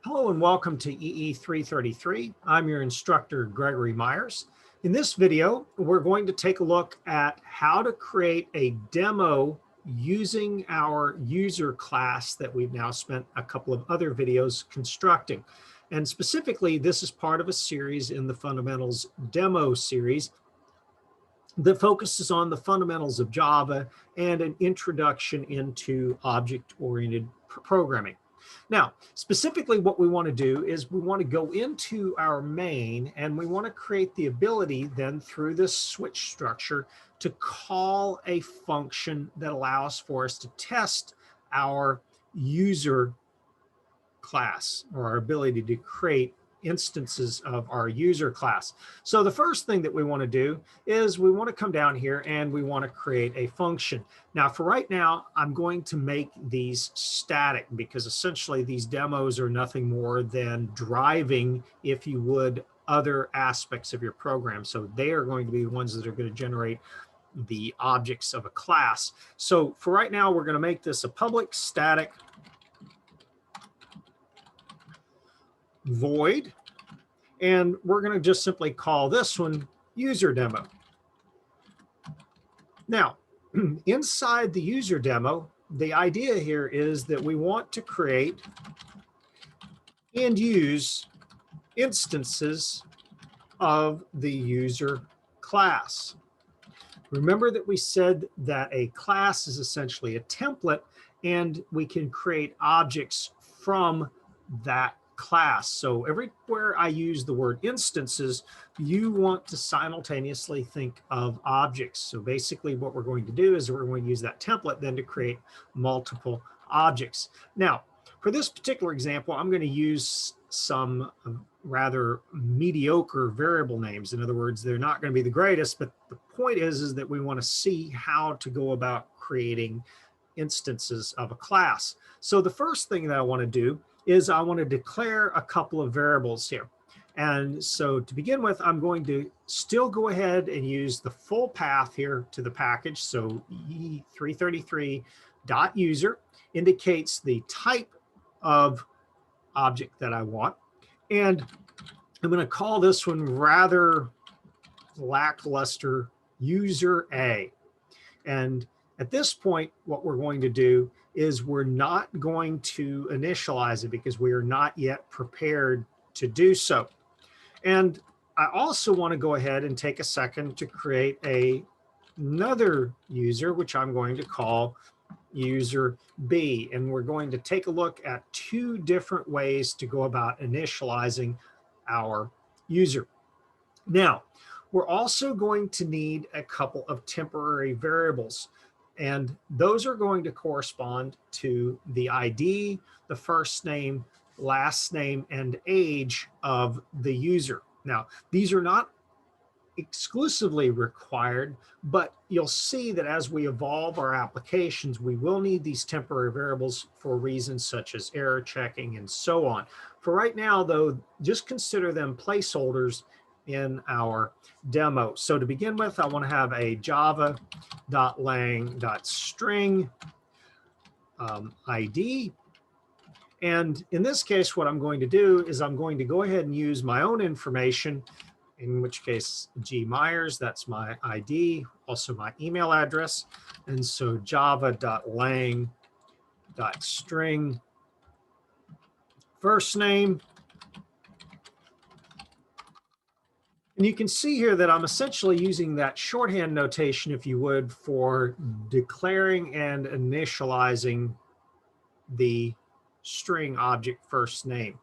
Hello and welcome to EE333. I'm your instructor, Gregory Myers. In this video, we're going to take a look at how to create a demo using our user class that we've now spent a couple of other videos constructing. And specifically, this is part of a series in the Fundamentals Demo series that focuses on the fundamentals of Java and an introduction into object-oriented programming. Now, specifically what we want to do is we want to go into our main and we want to create the ability then through this switch structure to call a function that allows for us to test our user class or our ability to create instances of our user class. So the first thing that we want to do is we want to come down here and we want to create a function. Now for right now, I'm going to make these static because essentially these demos are nothing more than driving, if you would, other aspects of your program. So they are going to be the ones that are going to generate the objects of a class. So for right now, we're going to make this a public static void, and we're going to just simply call this one userDemo. Now, inside the userDemo, the idea here is that we want to create and use instances of the user class. Remember that we said that a class is essentially a template, and we can create objects from that class. So everywhere I use the word instances, you want to simultaneously think of objects. So basically what we're going to do is we're going to use that template then to create multiple objects. Now, for this particular example, I'm going to use some rather mediocre variable names. In other words, they're not going to be the greatest, but the point is that we want to see how to go about creating instances of a class. So the first thing that I want to do is I want to declare a couple of variables here. And so to begin with, I'm going to still go ahead and use the full path here to the package. So e333.user indicates the type of object that I want. And I'm going to call this one rather lackluster user A. And at this point, what we're going to do is we're not going to initialize it because we are not yet prepared to do so. And I also want to go ahead and take a second to create another user, which I'm going to call user B. And we're going to take a look at two different ways to go about initializing our user. Now, we're also going to need a couple of temporary variables, and those are going to correspond to the ID, the first name, last name, and age of the user. Now, these are not exclusively required, but you'll see that as we evolve our applications, we will need these temporary variables for reasons such as error checking and so on. For right now, though, just consider them placeholders in our demo. So to begin with, I want to have a java.lang.string ID. And in this case, what I'm going to do is I'm going to go ahead and use my own information, in which case G Myers, that's my ID, also my email address. And so java.lang.string first name. And you can see here that I'm essentially using that shorthand notation, if you would, for declaring and initializing the string object first name.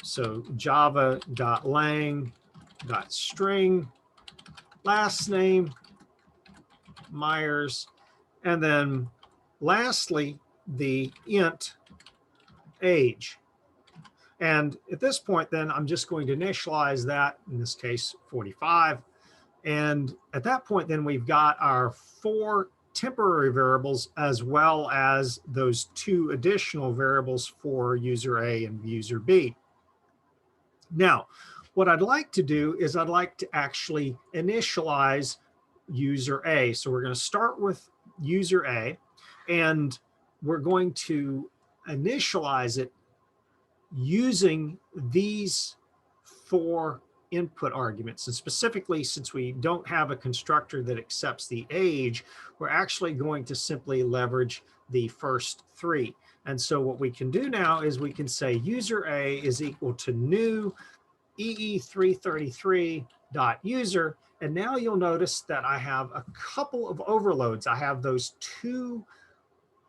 So java.lang.string last name, Myers, and then lastly, the int age. And at this point, then I'm just going to initialize that, in this case, 45. And at that point, then we've got our 4 temporary variables as well as those 2 additional variables for user A and user B. Now, what I'd like to do is I'd like to actually initialize user A. So we're going to start with user A, and we're going to initialize it using these 4 input arguments. And specifically, since we don't have a constructor that accepts the age, we're actually going to simply leverage the first 3. And so what we can do now is we can say user A is equal to new EE333.user. And now you'll notice that I have a couple of overloads. I have those 2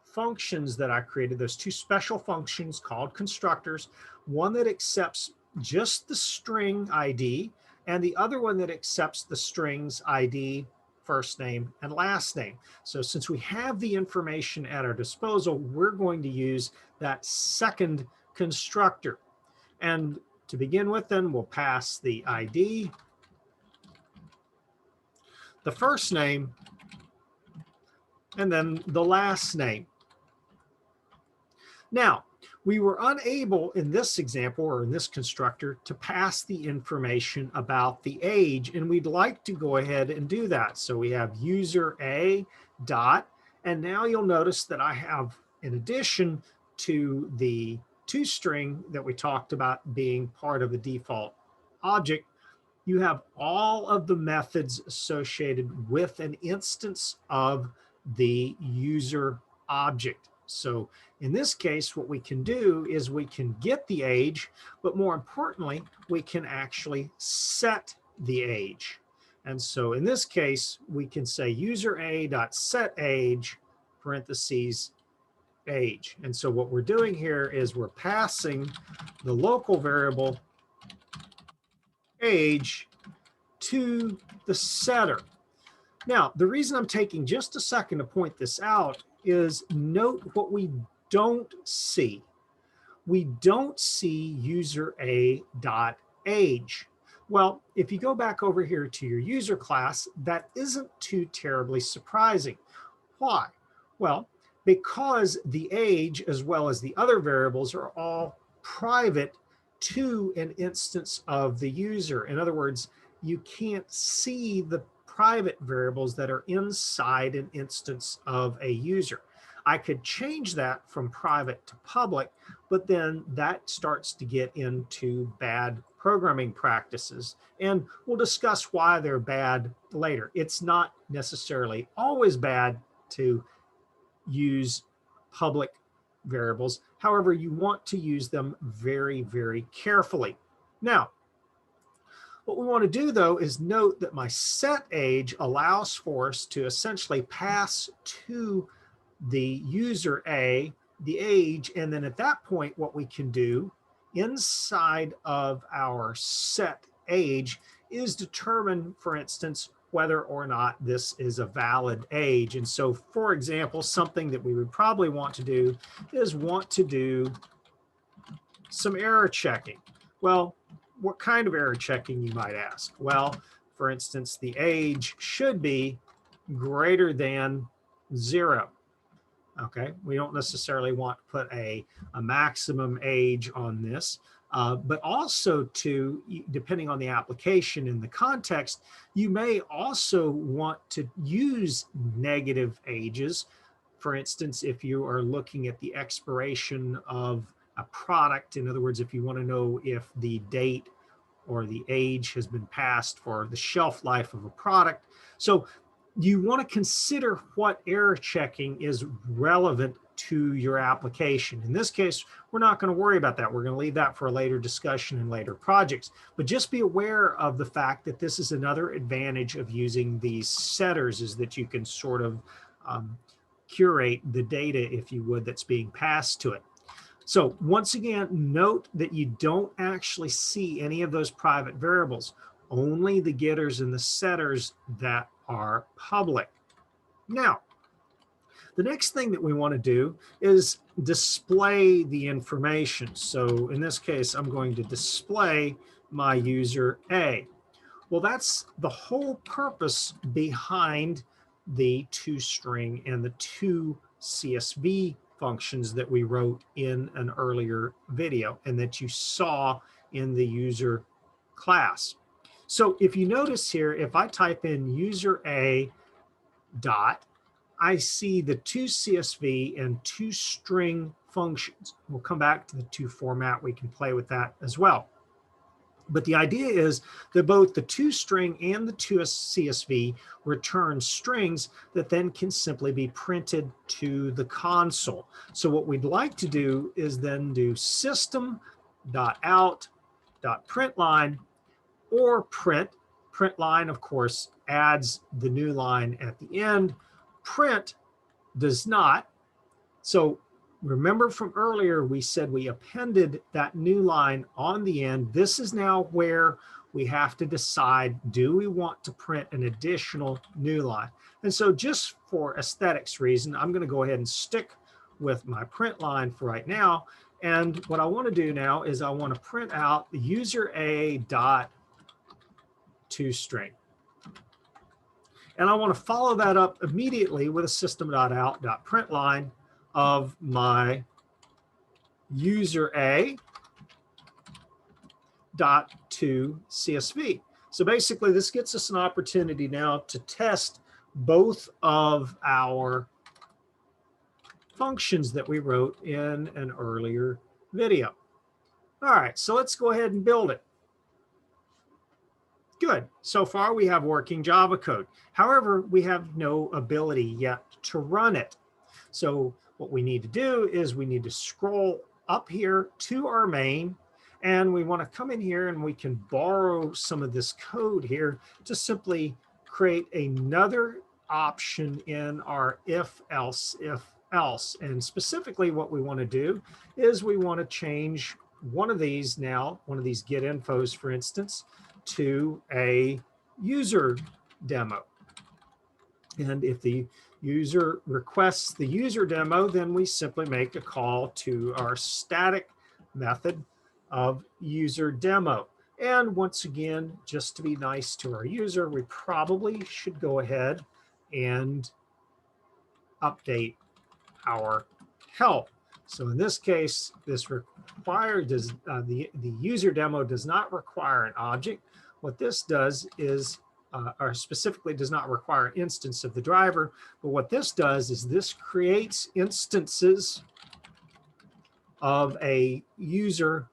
functions that I created, those 2 special functions called constructors, one that accepts just the string ID, and the other one that accepts the strings ID, first name and last name. So since we have the information at our disposal, we're going to use that second constructor. And to begin with, then we'll pass the ID, the first name, and then the last name. Now, we were unable in this example or in this constructor to pass the information about the age, and we'd like to go ahead and do that. So we have user A dot, and now you'll notice that I have, in addition to the toString that we talked about being part of the default object, you have all of the methods associated with an instance of the user object. So in this case, what we can do is we can get the age, but more importantly, we can actually set the age. And so in this case, we can say user A.setAge, parentheses, age. And so what we're doing here is we're passing the local variable age to the setter. Now, the reason I'm taking just a second to point this out is note what we don't see. We don't see user A dot age. Well, if you go back over here to your user class, that isn't too terribly surprising. Why? Well, because the age as well as the other variables are all private to an instance of the user. In other words, you can't see the private variables that are inside an instance of a user. I could change that from private to public, but then that starts to get into bad programming practices. And we'll discuss why they're bad later. It's not necessarily always bad to use public variables. However, you want to use them very, very carefully. Now, what we want to do, though, is note that my set age allows for us to essentially pass to the user A the age, and then at that point, what we can do inside of our set age is determine, for instance, whether or not this is a valid age. And so, for example, something that we would probably want to do is some error checking. Well, what kind of error checking, you might ask? Well, for instance, the age should be greater than 0. Okay, we don't necessarily want to put a maximum age on this, but also depending on the application and the context, you may also want to use negative ages. For instance, if you are looking at the expiration of a product, in other words, if you want to know if the date or the age has been passed for the shelf life of a product. So you want to consider what error checking is relevant to your application. In this case, we're not going to worry about that. We're going to leave that for a later discussion in later projects. But just be aware of the fact that this is another advantage of using these setters, is that you can sort of curate the data, if you would, that's being passed to it. So once again, note that you don't actually see any of those private variables, only the getters and the setters that are public. Now, the next thing that we want to do is display the information. So in this case, I'm going to display my user A. Well, that's the whole purpose behind the toString and the toCSV functions that we wrote in an earlier video and that you saw in the user class. So if you notice here, if I type in user A dot, I see the toCSV and toString functions. We'll come back to the to format. We can play with that as well. But the idea is that both the toString and the toCSV return strings that then can simply be printed to the console. So what we'd like to do is then do system.out.println or print. Println, of course, adds the new line at the end. Print does not. So remember from earlier, we said we appended that new line on the end. This is now where we have to decide, do we want to print an additional new line? And so just for aesthetics reason, I'm going to go ahead and stick with my print line for right now. And what I want to do now is I want to print out the user a dot toString. And I want to follow that up immediately with a system.out.println of my user a dot to CSV. So basically this gets us an opportunity now to test both of our functions that we wrote in an earlier video. All right, so let's go ahead and build it. Good. So far we have working Java code. However, we have no ability yet to run it. So what we need to do is we need to scroll up here to our main, and we want to come in here and we can borrow some of this code here to simply create another option in our if else. And specifically what we want to do is we want to change one of these now, one of these get infos, for instance, to a user demo. And if the user requests the user demo, then we simply make a call to our static method of user demo. And once again, just to be nice to our user, we probably should go ahead and update our help. So in this case, this the user demo does not require an object. What this does is or specifically does not require an instance of the driver, but what this does is this creates instances of a user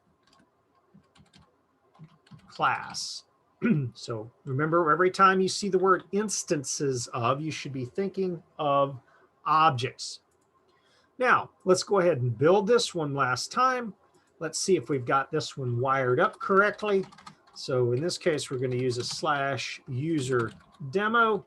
class. So remember, every time you see the word instances of, you should be thinking of objects. Now, let's go ahead and build this one last time. Let's see if we've got this one wired up correctly. So in this case, we're going to use a /user_demo.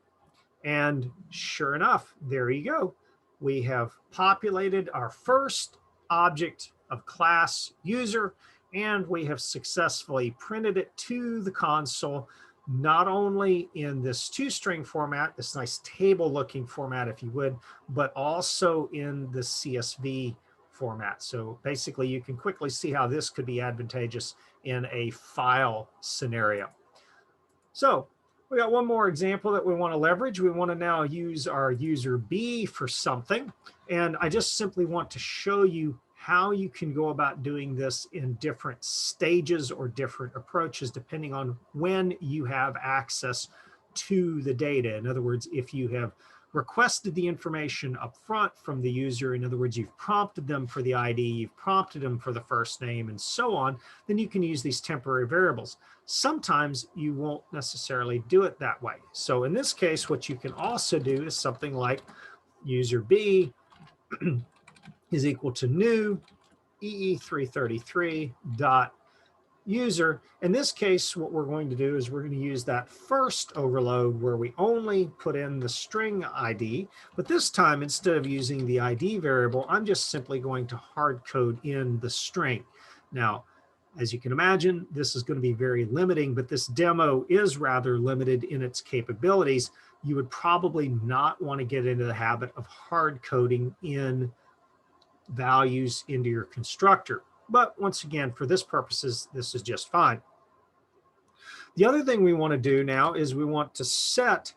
And sure enough, there you go. We have populated our first object of class user, and we have successfully printed it to the console, not only in this toString format, this nice table looking format, if you would, but also in the CSV format. So basically you can quickly see how this could be advantageous in a file scenario. So we got one more example that we want to leverage. We want to now use our user B for something. And I just simply want to show you how you can go about doing this in different stages or different approaches, depending on when you have access to the data. In other words, if you have requested the information up front from the user, in other words, you've prompted them for the ID, you've prompted them for the first name, and so on, then you can use these temporary variables. Sometimes you won't necessarily do it that way. So in this case, what you can also do is something like user B is equal to new EE333.user. In this case, what we're going to do is we're going to use that first overload where we only put in the string ID, but this time, instead of using the ID variable, I'm just simply going to hard code in the string. Now, as you can imagine, this is going to be very limiting, but this demo is rather limited in its capabilities. You would probably not want to get into the habit of hard coding in values into your constructor. But once again, for this purposes, this is just fine. The other thing we want to do now is we want to set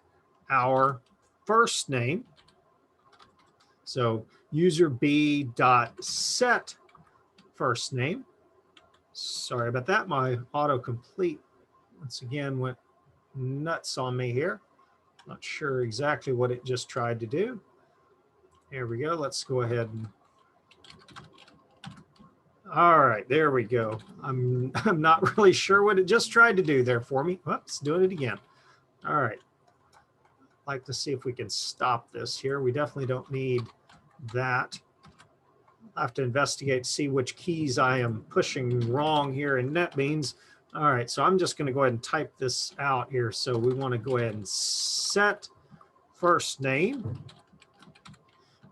our first name. So user B dot set first name. Sorry about that. My autocomplete once again went nuts on me here. Not sure exactly what it just tried to do. Here we go. Let's go ahead and All right, there we go. I'm not really sure what it just tried to do there for me. Whoops, doing it again. All right. Like to see if we can stop this here. We definitely don't need that. I have to investigate, see which keys I am pushing wrong here in NetBeans. All right, so I'm just going to go ahead and type this out here. So we want to go ahead and set first name.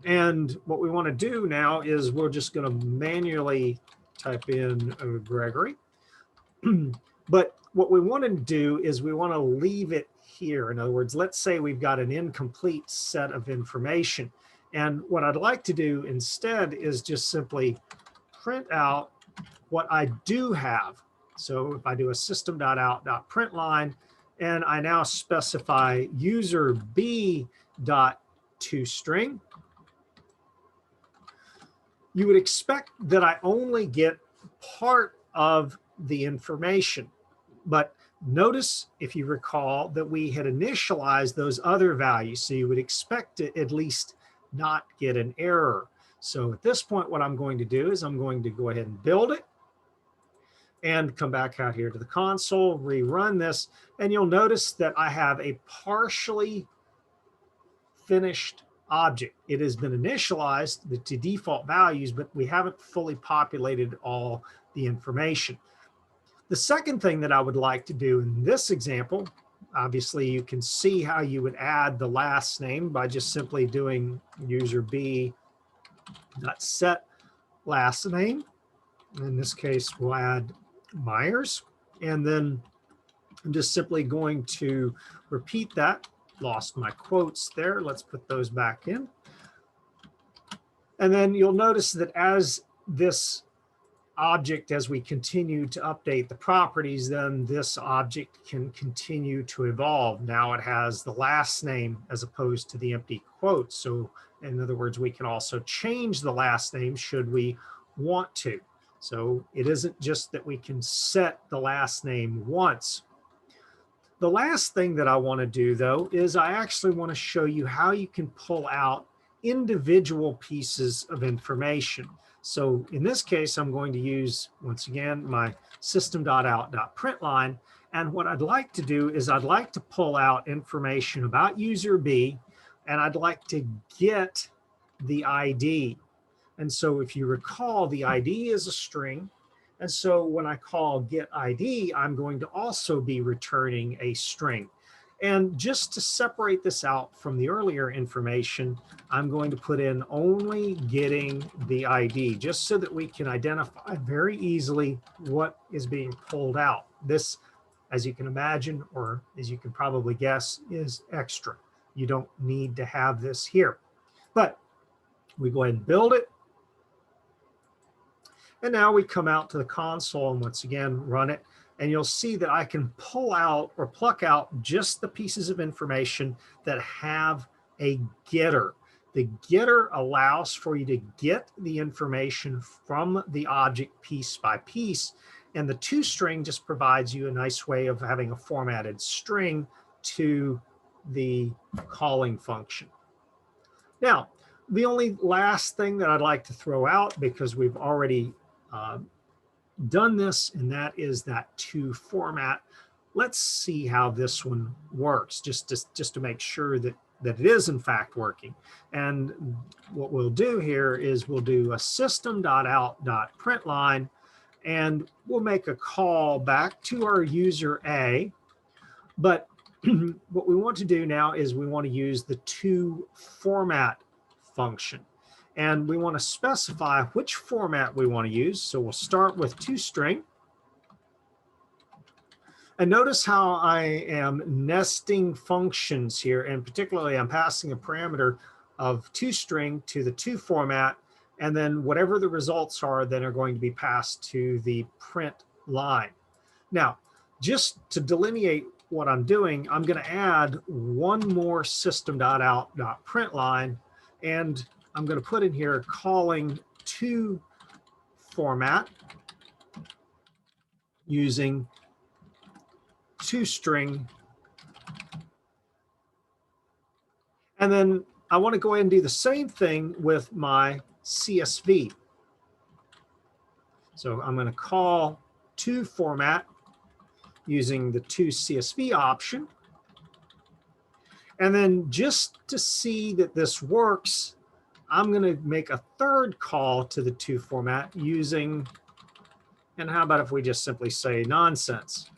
And what we want to do now is we're just going to manually type in Gregory. But what we want to do is we want to leave it here. In other words, let's say we've got an incomplete set of information. And what I'd like to do instead is just simply print out what I do have. So if I do a system.out.println, and I now specify user b.toString, you would expect that I only get part of the information. But notice, if you recall, that we had initialized those other values. So you would expect to at least not get an error. So at this point, what I'm going to do is I'm going to go ahead and build it and come back out here to the console, rerun this, and you'll notice that I have a partially finished object. It has been initialized to default values, but we haven't fully populated all the information. The second thing that I would like to do in this example, obviously you can see how you would add the last name by just simply doing user b.set last name. In this case, we'll add Myers, and then I'm just simply going to repeat that. Lost my quotes there. Let's put those back in. And then you'll notice that as this object, as we continue to update the properties, then this object can continue to evolve. Now it has the last name as opposed to the empty quotes. So in other words, we can also change the last name should we want to. So it isn't just that we can set the last name once. The last thing that I want to do, though, is I actually want to show you how you can pull out individual pieces of information. So in this case, I'm going to use, once again, my system.out.println. And what I'd like to do is I'd like to pull out information about user B, and I'd like to get the ID. And so if you recall, the ID is a string. And so when I call get ID, I'm going to also be returning a string. And just to separate this out from the earlier information, I'm going to put in only getting the ID, just so that we can identify very easily what is being pulled out. This, as you can imagine, or as you can probably guess, is extra. You don't need to have this here. But we go ahead and build it. And now we come out to the console and once again run it. And you'll see that I can pull out or pluck out just the pieces of information that have a getter. The getter allows for you to get the information from the object piece by piece. And the toString just provides you a nice way of having a formatted string to the calling function. Now, the only last thing that I'd like to throw out, because we've already done this, and that is that toFormat. Let's see how this one works, just to make sure that it is in fact working. And what we'll do here is we'll do a system.out.println, and we'll make a call back to our user A. But what we want to do now is we want to use the toFormat function. And we want to specify which format we want to use. So we'll start with toString. And notice how I am nesting functions here. And particularly, I'm passing a parameter of toString to the toFormat. And then whatever the results are, then are going to be passed to the print line. Now, just to delineate what I'm doing, I'm going to add one more system.out.println, and I'm going to put in here calling toFormat using toString. And then I want to go ahead and do the same thing with my CSV. So I'm going to call toFormat using the toCSV option. And then just to see that this works, I'm going to make a third call to the toFormat using, and how about if we just simply say nonsense?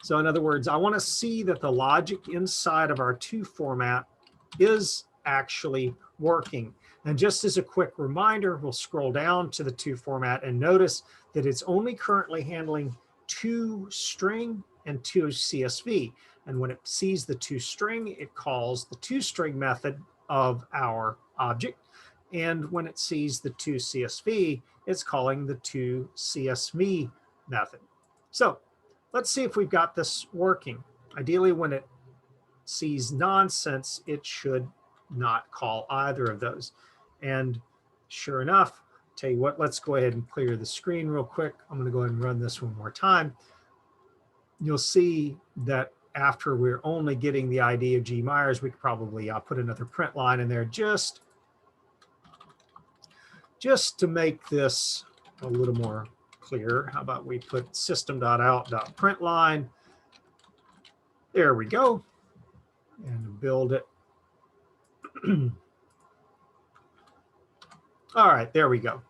So in other words, I want to see that the logic inside of our toFormat is actually working. And just as a quick reminder, we'll scroll down to the toFormat and notice that it's only currently handling toString and toCSV. And when it sees the toString, it calls the toString method of our object. And when it sees the toCSV, it's calling the toCSV method. So let's see if we've got this working. Ideally, when it sees nonsense, it should not call either of those. And sure enough, tell you what, let's go ahead and clear the screen real quick. I'm going to go ahead and run this one more time. You'll see that after we're only getting the ID of G. Myers, we could probably put another print line in there just to make this a little more clear. How about we put system.out.println. There we go. And build it. All right, there we go.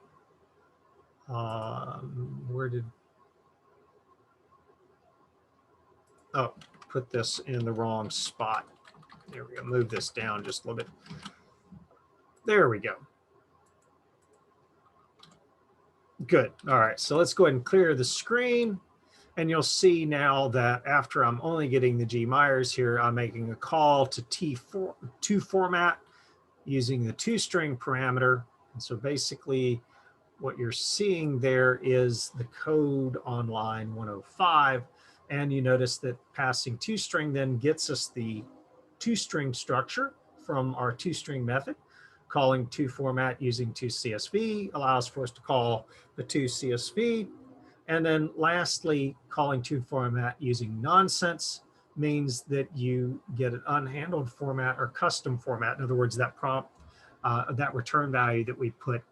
Oh, put this in the wrong spot. There we go. Move this down just a little bit. There we go. Good. All right, so let's go ahead and clear the screen. And you'll see now that after I'm only getting the G. Myers here, I'm making a call to toFormat using the toString parameter. And so basically what you're seeing there is the code on line 105. And you notice that passing toString then gets us the toString structure from our toString method. Calling toFormat using toCSV allows for us to call the toCSV. And then lastly, calling toFormat using nonsense means that you get an unhandled format or custom format. In other words, that prompt, that return value that we put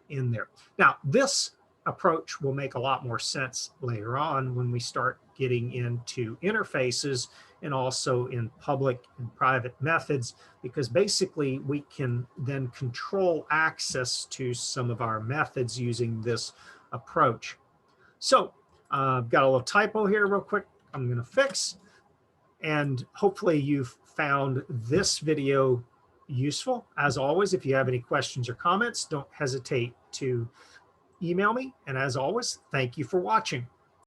in there. Now, this approach will make a lot more sense later on when we start getting into interfaces and also in public and private methods, because basically we can then control access to some of our methods using this approach. So I've got a little typo here real quick I'm going to fix. And hopefully you've found this video useful. As always, if you have any questions or comments, don't hesitate to email me. And as always, thank you for watching.